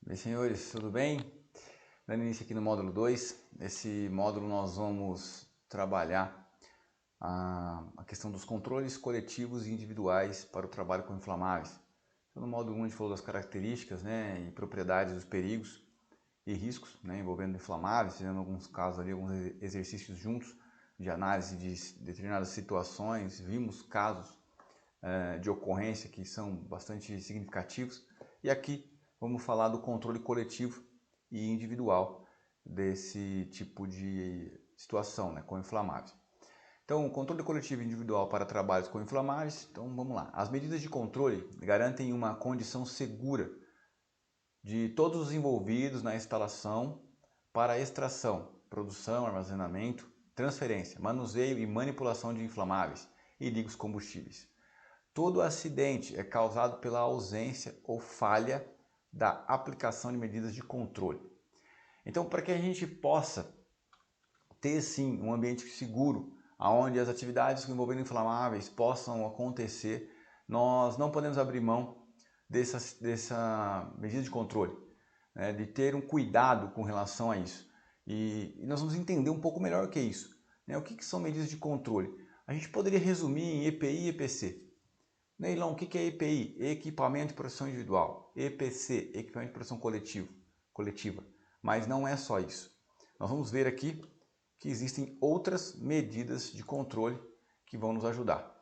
Bem, senhores, tudo bem? Dando início aqui no módulo 2. Nesse módulo nós vamos trabalhar a questão dos controles coletivos e individuais para o trabalho com inflamáveis. Então, no módulo 1 a gente falou das características, e propriedades dos perigos e riscos, envolvendo inflamáveis, fizendo alguns casos ali, alguns exercícios juntos de análise de determinadas situações. Vimos casos de ocorrência que são bastante significativos. E aqui vamos falar do controle coletivo e individual desse tipo de situação, com inflamáveis. Então, o controle coletivo e individual para trabalhos com inflamáveis. Então, vamos lá. As medidas de controle garantem uma condição segura de todos os envolvidos na instalação para a extração, produção, armazenamento, transferência, manuseio e manipulação de inflamáveis e ligas combustíveis. Todo acidente é causado pela ausência ou falha da aplicação de medidas de controle. Então, para que a gente possa ter sim um ambiente seguro, onde as atividades envolvendo inflamáveis possam acontecer, nós não podemos abrir mão dessa medida de controle, de ter um cuidado com relação a isso. E nós vamos entender um pouco melhor o que é isso. O que são medidas de controle? A gente poderia resumir em EPI e EPC. Neilon, o que é EPI? Equipamento de proteção individual. EPC, equipamento de proteção coletiva. Mas não é só isso. Nós vamos ver aqui que existem outras medidas de controle que vão nos ajudar.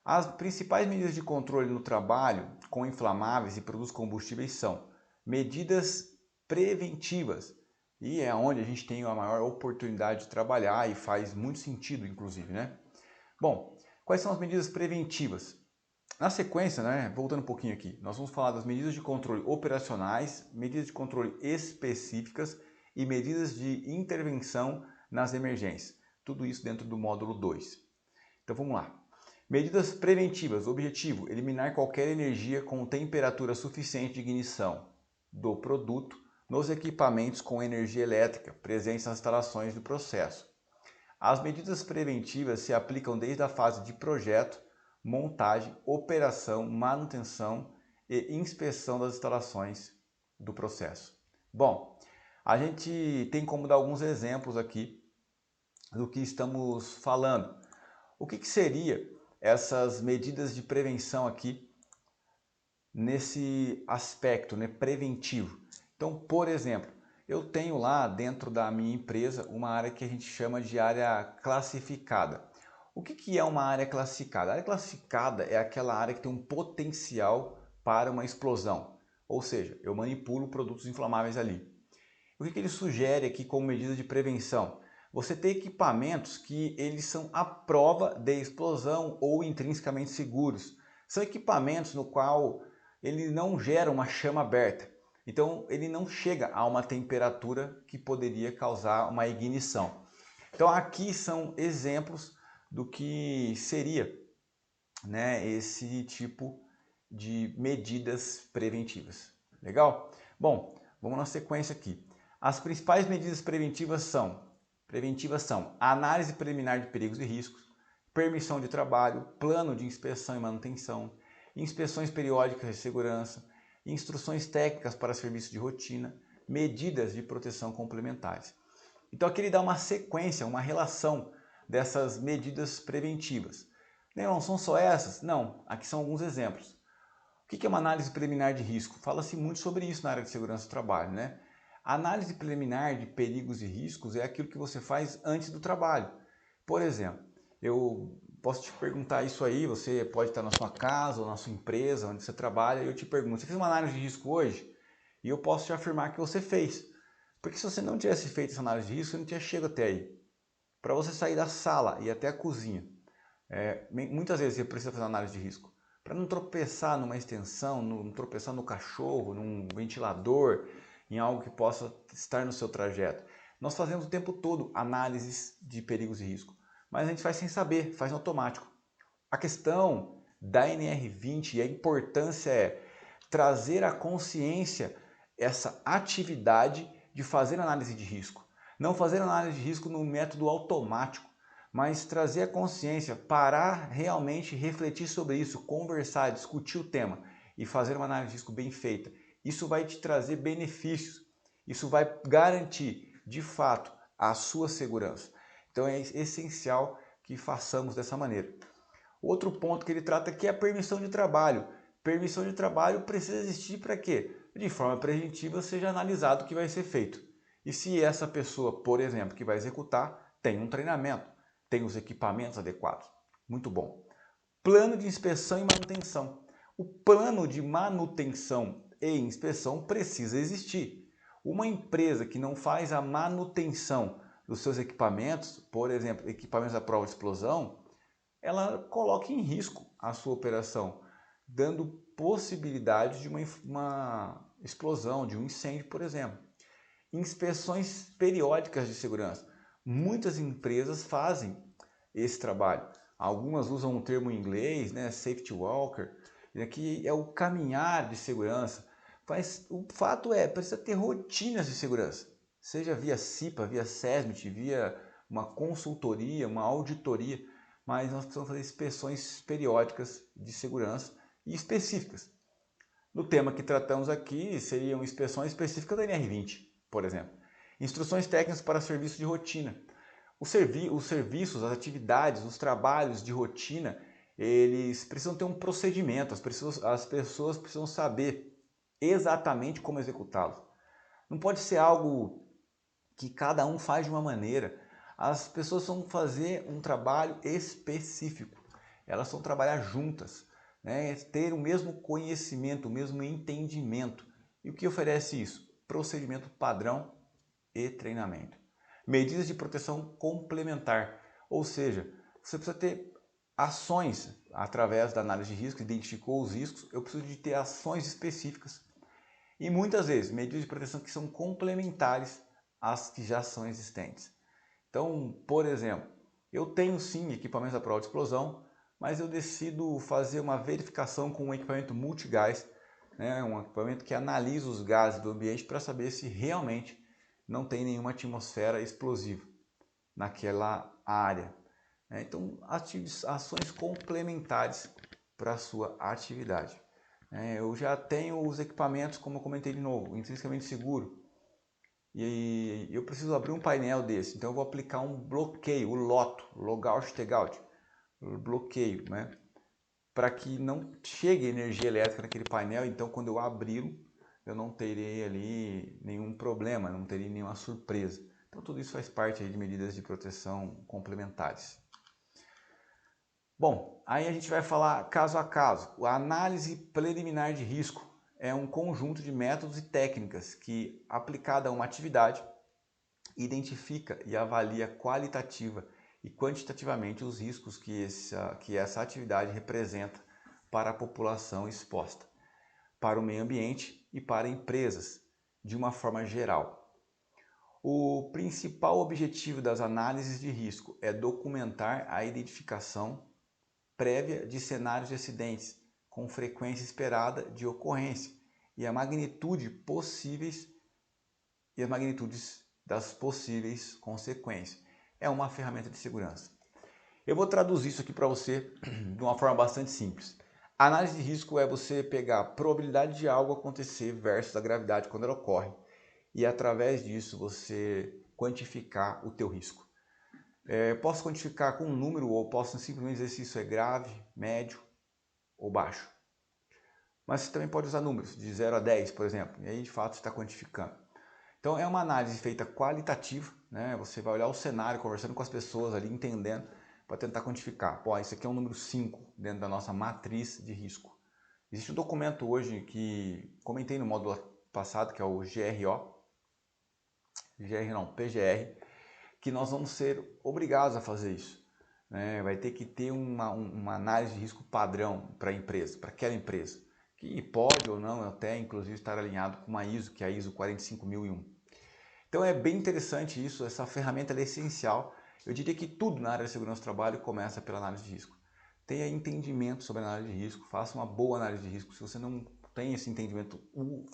As principais medidas de controle no trabalho com inflamáveis e produtos combustíveis são medidas preventivas. E é onde a gente tem a maior oportunidade de trabalhar e faz muito sentido, inclusive, Bom, quais são as medidas preventivas? Na sequência, voltando um pouquinho aqui, nós vamos falar das medidas de controle operacionais, medidas de controle específicas e medidas de intervenção nas emergências. Tudo isso dentro do módulo 2. Então vamos lá. Medidas preventivas. Objetivo: eliminar qualquer energia com temperatura suficiente de ignição do produto nos equipamentos com energia elétrica presentes nas instalações do processo. As medidas preventivas se aplicam desde a fase de projeto, montagem, operação, manutenção e inspeção das instalações do processo. Bom, a gente tem como dar alguns exemplos aqui do que estamos falando. O que seria essas medidas de prevenção aqui nesse aspecto preventivo? Então, por exemplo, eu tenho lá dentro da minha empresa uma área que a gente chama de área classificada. O que é uma área classificada? A área classificada é aquela área que tem um potencial para uma explosão, ou seja, eu manipulo produtos inflamáveis ali. O que ele sugere aqui como medida de prevenção? Você ter equipamentos que eles são à prova de explosão ou intrinsecamente seguros. São equipamentos no qual ele não gera uma chama aberta. Então ele não chega a uma temperatura que poderia causar uma ignição. Então aqui são exemplos do que seria esse tipo de medidas preventivas. Legal? Bom, vamos na sequência aqui. As principais medidas preventivas são a análise preliminar de perigos e riscos, permissão de trabalho, plano de inspeção e manutenção, inspeções periódicas de segurança, instruções técnicas para serviços de rotina, medidas de proteção complementares. Então aqui ele dá uma sequência, uma relação dessas medidas preventivas. Não são só essas? Não, aqui são alguns exemplos. O que é uma análise preliminar de risco? Fala-se muito sobre isso na área de segurança do trabalho, A análise preliminar de perigos e riscos é aquilo que você faz antes do trabalho. Por exemplo, eu posso te perguntar isso aí, você pode estar na sua casa ou na sua empresa, onde você trabalha, e eu te pergunto, você fez uma análise de risco hoje? E eu posso te afirmar que você fez. Porque se você não tivesse feito essa análise de risco, você não tinha chegado até aí. Para você sair da sala e até a cozinha, muitas vezes você precisa fazer uma análise de risco. Para não tropeçar numa extensão, não tropeçar no cachorro, num ventilador, em algo que possa estar no seu trajeto. Nós fazemos o tempo todo análises de perigos e risco, mas a gente faz sem saber, faz no automático. A questão da NR20 e a importância é trazer à consciência essa atividade de fazer análise de risco. Não fazer análise de risco no método automático, mas trazer a consciência, parar realmente, refletir sobre isso, conversar, discutir o tema e fazer uma análise de risco bem feita Isso vai te trazer benefícios, isso vai garantir, de fato, a sua segurança. Então é essencial que façamos dessa maneira. Outro ponto que ele trata aqui é a permissão de trabalho. Permissão de trabalho precisa existir para quê? De forma preventiva seja analisado o que vai ser feito. E se essa pessoa, por exemplo, que vai executar, tem um treinamento, tem os equipamentos adequados. Muito bom. Plano de inspeção e manutenção. O plano de manutenção e inspeção precisa existir. Uma empresa que não faz a manutenção dos seus equipamentos, por exemplo, equipamentos à prova de explosão, ela coloca em risco a sua operação, dando possibilidade de uma explosão, de um incêndio, por exemplo. Inspeções periódicas de segurança. Muitas empresas fazem esse trabalho. Algumas usam um termo em inglês, né, safety walker, que é o caminhar de segurança. Mas o fato é, precisa ter rotinas de segurança, seja via CIPA, via SESMIT, via uma consultoria, uma auditoria, mas nós precisamos fazer inspeções periódicas de segurança e específicas. No tema que tratamos aqui, seriam inspeções específicas da NR20, por exemplo. Instruções técnicas para serviço de rotina. Os serviços, as atividades, os trabalhos de rotina, eles precisam ter um procedimento, as pessoas precisam saber exatamente como executá-los. Não pode ser algo que cada um faz de uma maneira. As pessoas vão fazer um trabalho específico, elas vão trabalhar juntas, né? Ter o mesmo conhecimento, o mesmo entendimento. E o que oferece isso? Procedimento padrão e treinamento. Medidas de proteção complementar, ou seja, você precisa ter ações através da análise de risco, identificou os riscos, eu preciso de ter ações específicas e muitas vezes medidas de proteção que são complementares às que já são existentes. Então, por exemplo, eu tenho sim equipamentos à prova de explosão, mas eu decido fazer uma verificação com um equipamento multigás, né, um equipamento que analisa os gases do ambiente para saber se realmente não tem nenhuma atmosfera explosiva naquela área. Então, ações complementares para a sua atividade. Eu já tenho os equipamentos, como eu comentei de novo, intrinsecamente seguro. E eu preciso abrir um painel desse, então eu vou aplicar um bloqueio, o LOTO, Logout Tagout, bloqueio, né? Para que não chegue energia elétrica naquele painel, então quando eu abri-lo, eu não terei ali nenhum problema, não terei nenhuma surpresa. Então tudo isso faz parte aí de medidas de proteção complementares. Bom, aí a gente vai falar caso a caso. A análise preliminar de risco é um conjunto de métodos e técnicas que, aplicada a uma atividade, identifica e avalia qualitativa e quantitativamente os riscos que essa atividade representa para a população exposta, para o meio ambiente e para empresas, de uma forma geral. O principal objetivo das análises de risco é documentar a identificação prévia de cenários de acidentes com frequência esperada de ocorrência e a magnitude possíveis e as magnitudes das possíveis consequências. É uma ferramenta de segurança. Eu vou traduzir isso aqui para você de uma forma bastante simples. A análise de risco é você pegar a probabilidade de algo acontecer versus a gravidade quando ela ocorre e através disso você quantificar o teu risco. Posso quantificar com um número ou posso simplesmente dizer se isso é grave, médio ou baixo. Mas você também pode usar números de 0 a 10, por exemplo, e aí de fato você está quantificando. Então é uma análise feita qualitativa, né? Você vai olhar o cenário, conversando com as pessoas ali, entendendo, para tentar quantificar. Pô, isso aqui é um número 5 dentro da nossa matriz de risco. Existe um documento hoje que comentei no módulo passado, que é o PGR, que nós vamos ser obrigados a fazer isso. Né? Vai ter que ter uma análise de risco padrão para a empresa, para aquela empresa, que pode ou não até inclusive estar alinhado com uma ISO, que é a ISO 45001. Então é bem interessante isso, essa ferramenta é essencial. Eu diria que tudo na área de segurança do trabalho começa pela análise de risco. Tenha entendimento sobre a análise de risco, faça uma boa análise de risco. Se você não tem esse entendimento,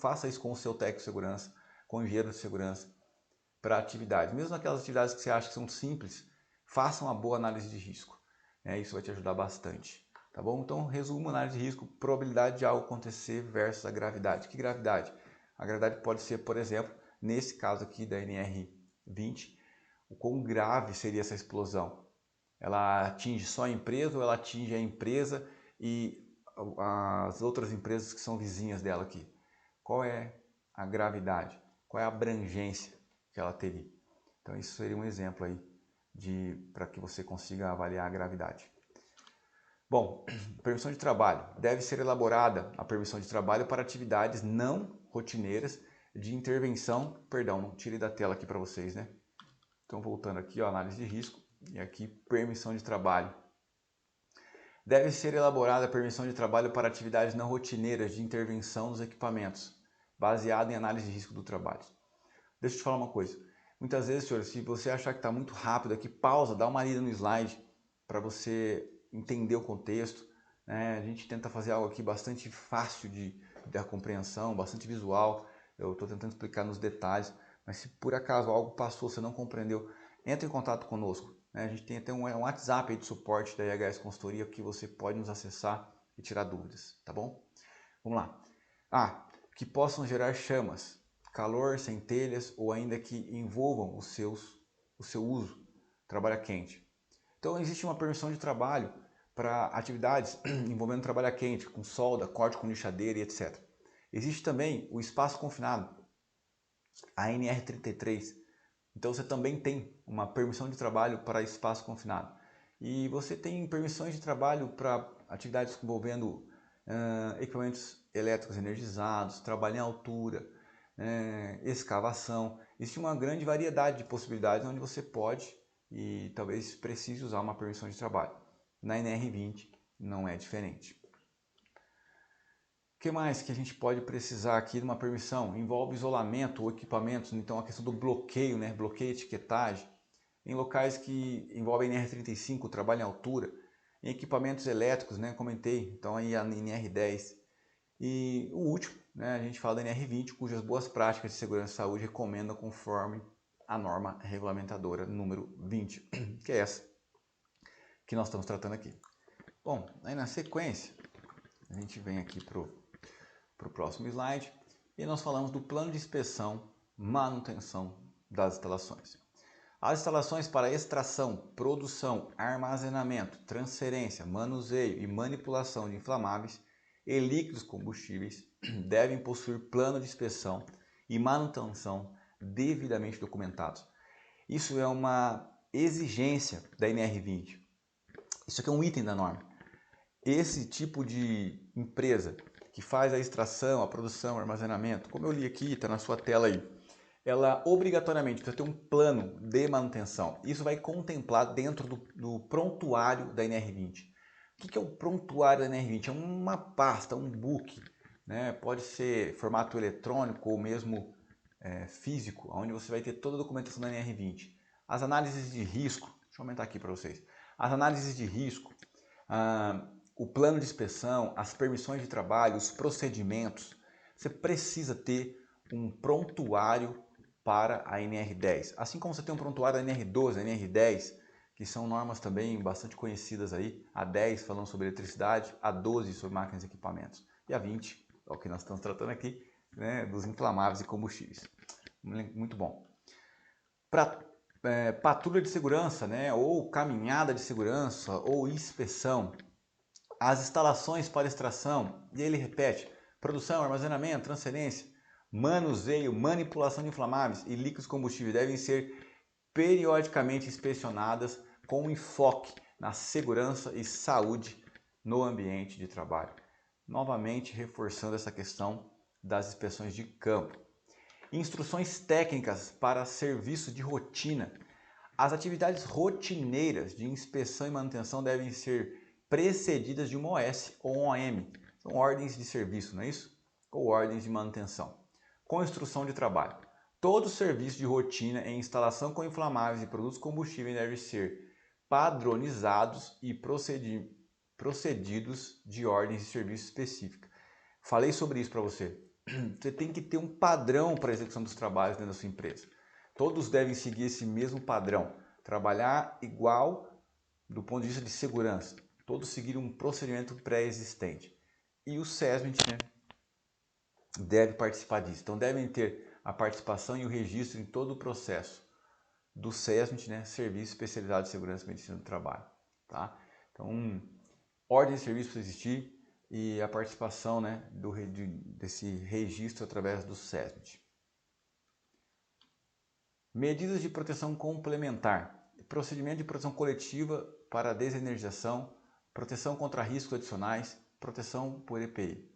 faça isso com o seu técnico de segurança, com o engenheiro de segurança, para atividades. Mesmo aquelas atividades que você acha que são simples, faça uma boa análise de risco. Isso vai te ajudar bastante. Tá bom? Então, resumo: análise de risco, probabilidade de algo acontecer versus a gravidade. Que gravidade? A gravidade pode ser, por exemplo, nesse caso aqui da NR20, o quão grave seria essa explosão. Ela atinge só a empresa ou ela atinge a empresa e as outras empresas que são vizinhas dela aqui? Qual é a gravidade? Qual é a abrangência que ela teria? Então isso seria um exemplo aí para que você consiga avaliar a gravidade. Bom, permissão de trabalho. Deve ser elaborada a permissão de trabalho para atividades não rotineiras de intervenção. Perdão, não tirei da tela aqui para vocês, né? Então voltando aqui, ó, análise de risco e aqui permissão de trabalho. Deve ser elaborada a permissão de trabalho para atividades não rotineiras de intervenção nos equipamentos, baseada em análise de risco do trabalho. Deixa eu te falar uma coisa. Muitas vezes, senhor, se você achar que está muito rápido aqui, pausa, dá uma lida no slide para você entender o contexto. Né? A gente tenta fazer algo aqui bastante fácil da compreensão, bastante visual. Eu estou tentando explicar nos detalhes, mas se por acaso algo passou, você não compreendeu, entre em contato conosco. Né? A gente tem até um WhatsApp aí de suporte da IHS Consultoria que você pode nos acessar e tirar dúvidas, tá bom? Vamos lá. Que possam gerar chamas, calor, centelhas ou ainda que envolvam o seu uso, trabalho quente. Então existe uma permissão de trabalho para atividades envolvendo trabalho quente, com solda, corte com lixadeira e etc. Existe também o espaço confinado, a NR33. Então você também tem uma permissão de trabalho para espaço confinado. E você tem permissões de trabalho para atividades envolvendo equipamentos elétricos energizados, trabalho em altura, escavação. Existe uma grande variedade de possibilidades onde você pode e talvez precise usar uma permissão de trabalho. Na NR20 não é diferente. O que mais que a gente pode precisar aqui de uma permissão? Envolve isolamento ou equipamentos, então a questão do bloqueio, né? Bloqueio e etiquetagem. Em locais que envolvem NR35, trabalho em altura. Em equipamentos elétricos, né? Comentei, então aí a NR10. E o último, né? A gente fala da NR20, cujas boas práticas de segurança e saúde recomendam conforme a norma regulamentadora número 20, que é essa que nós estamos tratando aqui. Bom, aí na sequência, a gente vem aqui para o próximo slide e nós falamos do plano de inspeção, manutenção das instalações. As instalações para extração, produção, armazenamento, transferência, manuseio e manipulação de inflamáveis e líquidos combustíveis devem possuir plano de inspeção e manutenção devidamente documentados. Isso é uma exigência da NR20. Isso aqui é um item da norma. Esse tipo de empresa que faz a extração, a produção, o armazenamento, como eu li aqui, está na sua tela aí, ela obrigatoriamente precisa ter um plano de manutenção. Isso vai contemplar dentro do prontuário da NR20. O que é o prontuário da NR20? É uma pasta, um book, né? Pode ser formato eletrônico ou mesmo físico, onde você vai ter toda a documentação da NR20. As análises de risco, deixa eu aumentar aqui para vocês. As análises de risco, o plano de inspeção, as permissões de trabalho, os procedimentos. Você precisa ter um prontuário para a NR10. Assim como você tem um prontuário da NR12, a NR10, que são normas também bastante conhecidas aí. A 10 falando sobre eletricidade, a 12 sobre máquinas e equipamentos. E a 20, é o que nós estamos tratando aqui, né, dos inflamáveis e combustíveis. Muito bom. Para patrulha de segurança, né, ou caminhada de segurança, ou inspeção, as instalações para extração, e ele repete, produção, armazenamento, transferência, manuseio, manipulação de inflamáveis e líquidos combustíveis devem ser periodicamente inspecionadas com enfoque na segurança e saúde no ambiente de trabalho. Novamente reforçando essa questão das inspeções de campo. Instruções técnicas para serviço de rotina. As atividades rotineiras de inspeção e manutenção devem ser precedidas de uma OS ou um OM. São ordens de serviço, não é isso? Ou ordens de manutenção. Com instrução de trabalho. Todo serviço de rotina em instalação com inflamáveis e produtos combustíveis deve ser padronizados e procedidos de ordens de serviço específicas. Falei sobre isso para você. Você tem que ter um padrão para a execução dos trabalhos dentro da sua empresa. Todos devem seguir esse mesmo padrão. Trabalhar igual do ponto de vista de segurança. Todos seguirem um procedimento pré-existente. E o SESMIT, né, deve participar disso. Então devem ter a participação e o registro em todo o processo do SESMIT, né, Serviço Especializado de Segurança e Medicina do Trabalho. Tá? Então, ordem de serviço precisa existir e a participação, né, desse registro através do SESMIT. Medidas de proteção complementar. Procedimento de proteção coletiva para desenergização, proteção contra riscos adicionais, proteção por EPI.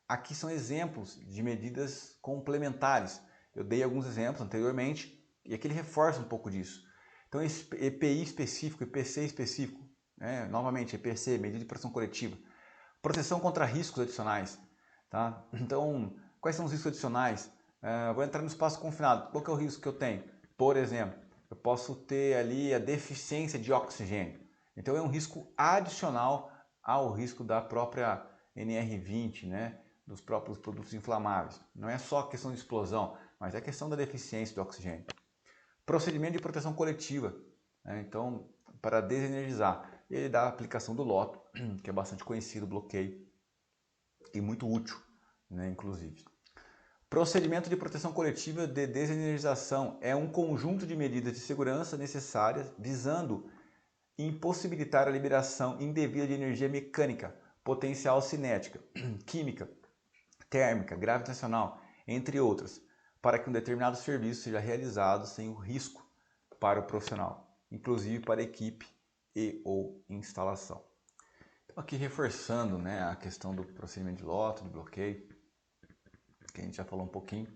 Aqui são exemplos de medidas complementares. Eu dei alguns exemplos anteriormente e aqui ele reforça um pouco disso. Então, EPI específico, EPC específico, né? Novamente, EPC, medida de proteção coletiva. Proteção contra riscos adicionais. Tá? Então, quais são os riscos adicionais? Vou entrar no espaço confinado. Qual que é o risco que eu tenho? Por exemplo, eu posso ter ali a deficiência de oxigênio. Então, é um risco adicional ao risco da própria NR20, né? Dos próprios produtos inflamáveis. Não é só a questão de explosão, mas é a questão da deficiência do oxigênio. Procedimento de proteção coletiva, né? Então, para desenergizar. Ele dá a aplicação do LOTO, que é bastante conhecido, bloqueio, e muito útil, né, inclusive. Procedimento de proteção coletiva de desenergização é um conjunto de medidas de segurança necessárias visando impossibilitar a liberação indevida de energia mecânica, potencial cinética, química, térmica, gravitacional, entre outras, para que um determinado serviço seja realizado sem o risco para o profissional, inclusive para a equipe e ou instalação. Então, aqui reforçando, né, a questão do procedimento de LOTO, de bloqueio, que a gente já falou um pouquinho.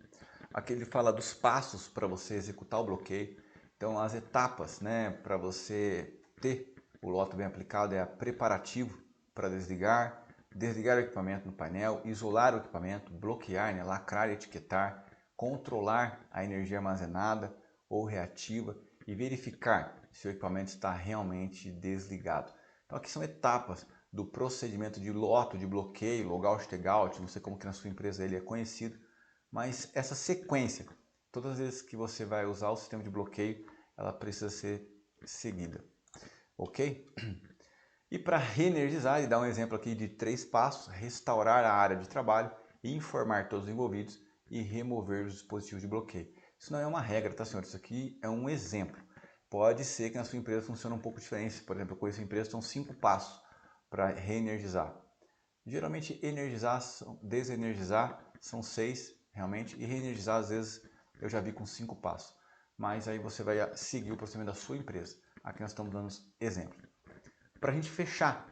Aqui ele fala dos passos para você executar o bloqueio. Então, as etapas, né, para você ter o LOTO bem aplicado é preparativo para desligar o equipamento no painel, isolar o equipamento, bloquear, né, lacrar e etiquetar, controlar a energia armazenada ou reativa e verificar se o equipamento está realmente desligado. Então aqui são etapas do procedimento de LOTO, de bloqueio, logout, tagout, não sei como que na sua empresa ele é conhecido, mas essa sequência, todas as vezes que você vai usar o sistema de bloqueio, ela precisa ser seguida, ok? E para reenergizar, ele dá um exemplo aqui de 3 passos: restaurar a área de trabalho, informar todos os envolvidos e remover os dispositivos de bloqueio. Isso não é uma regra, tá, senhor? Isso aqui é um exemplo. Pode ser que na sua empresa funcione um pouco diferente. Por exemplo, eu conheço empresas que são 5 passos para reenergizar. Geralmente, energizar, desenergizar são 6, realmente, e reenergizar, às vezes, eu já vi com 5 passos. Mas aí você vai seguir o procedimento da sua empresa. Aqui nós estamos dando exemplos. Para a gente fechar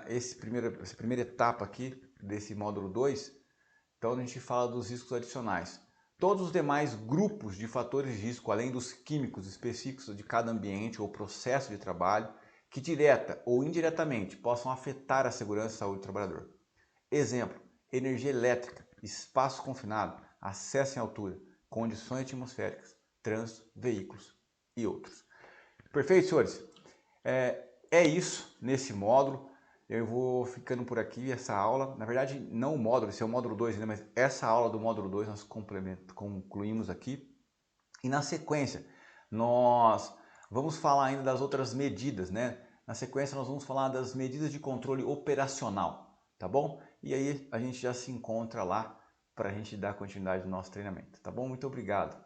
essa primeira etapa aqui desse módulo 2, então a gente fala dos riscos adicionais. Todos os demais grupos de fatores de risco, além dos químicos específicos de cada ambiente ou processo de trabalho, que direta ou indiretamente possam afetar a segurança e saúde do trabalhador. Exemplo: energia elétrica, espaço confinado, acesso em altura, condições atmosféricas, trânsito, veículos e outros. Perfeito, senhores? É isso nesse módulo. Eu vou ficando por aqui, essa aula. Na verdade, não o módulo, esse é o módulo 2 ainda, mas essa aula do módulo 2 nós concluímos aqui. E na sequência, nós vamos falar ainda das outras medidas, né? Na sequência, nós vamos falar das medidas de controle operacional, tá bom? E aí a gente já se encontra lá para a gente dar continuidade no nosso treinamento, tá bom? Muito obrigado.